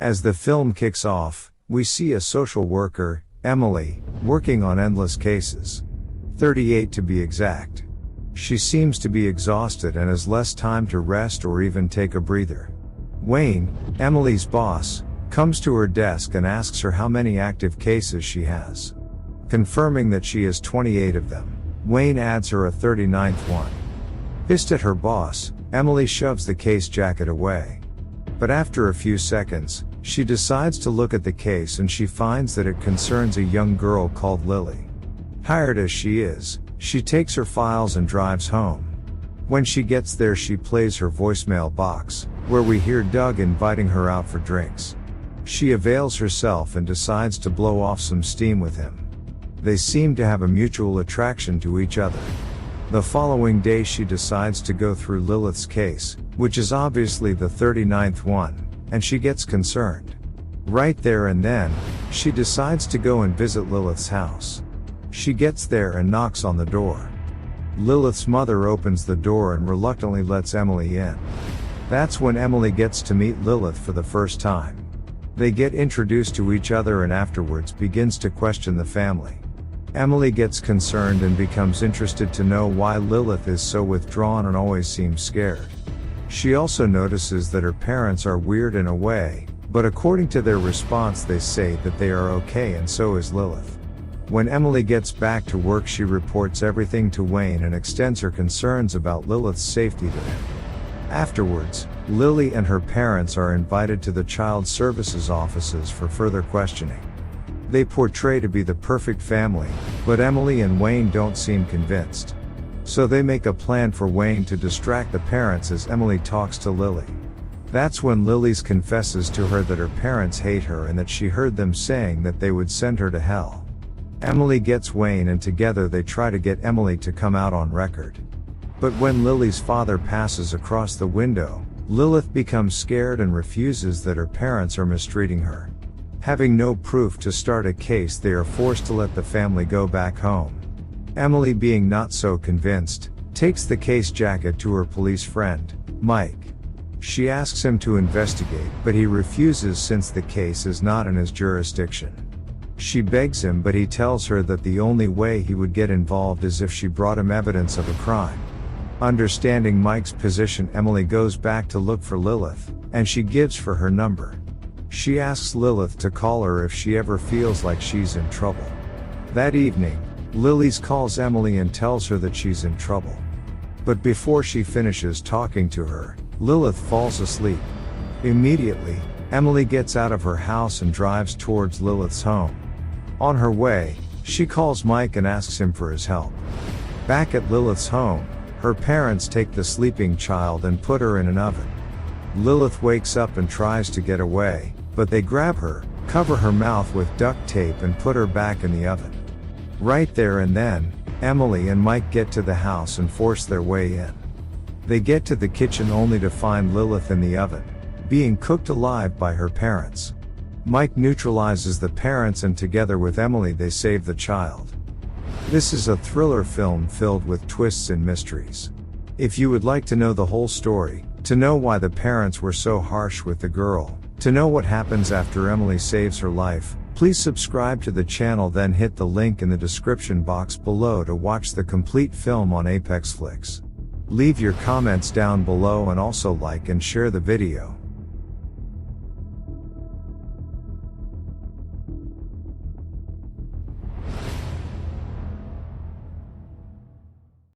As the film kicks off, we see a social worker, Emily, working on endless cases. 38 to be exact. She seems to be exhausted and has less time to rest or even take a breather. Wayne, Emily's boss, comes to her desk and asks her how many active cases she has. Confirming that she has 28 of them, Wayne adds her a 39th one. Pissed at her boss, Emily shoves the case jacket away. But after a few seconds, she decides to look at the case and she finds that it concerns a young girl called Lily. Tired as she is, she takes her files and drives home. When she gets there, she plays her voicemail box, where we hear Doug inviting her out for drinks. She avails herself and decides to blow off some steam with him. They seem to have a mutual attraction to each other. The following day she decides to go through Lilith's case, which is obviously the 39th one, and she gets concerned. Right there and then, she decides to go and visit Lilith's house. She gets there and knocks on the door. Lilith's mother opens the door and reluctantly lets Emily in. That's when Emily gets to meet Lilith for the first time. They get introduced to each other and afterwards begins to question the family. Emily gets concerned and becomes interested to know why Lilith is so withdrawn and always seems scared. She also notices that her parents are weird in a way, but according to their response they say that they are okay and so is Lilith. When Emily gets back to work, she reports everything to Wayne and extends her concerns about Lilith's safety to him. Afterwards, Lily and her parents are invited to the child services offices for further questioning. They portray to be the perfect family, but Emily and Wayne don't seem convinced. So they make a plan for Wayne to distract the parents as Emily talks to Lily. That's when Lily confesses to her that her parents hate her and that she heard them saying that they would send her to hell. Emily gets Wayne and together they try to get Emily to come out on record. But when Lily's father passes across the window, Lilith becomes scared and refuses that her parents are mistreating her. Having no proof to start a case, they are forced to let the family go back home. Emily, being not so convinced, takes the case jacket to her police friend, Mike. She asks him to investigate, but he refuses since the case is not in his jurisdiction. She begs him, but he tells her that the only way he would get involved is if she brought him evidence of a crime. Understanding Mike's position, Emily goes back to look for Lilith, and she gives for her number. She asks Lilith to call her if she ever feels like she's in trouble. That evening, Lily calls Emily and tells her that she's in trouble. But before she finishes talking to her, Lilith falls asleep. Immediately, Emily gets out of her house and drives towards Lilith's home. On her way, she calls Mike and asks him for his help. Back at Lilith's home, her parents take the sleeping child and put her in an oven. Lilith wakes up and tries to get away, but they grab her, cover her mouth with duct tape and put her back in the oven. Right there and then, Emily and Mike get to the house and force their way in. They get to the kitchen only to find Lilith in the oven, being cooked alive by her parents. Mike neutralizes the parents and together with Emily they save the child. This is a thriller film filled with twists and mysteries. If you would like to know the whole story, to know why the parents were so harsh with the girl, to know what happens after Emily saves her life, please subscribe to the channel, then hit the link in the description box below to watch the complete film on Apex Flix. Leave your comments down below and also like and share the video.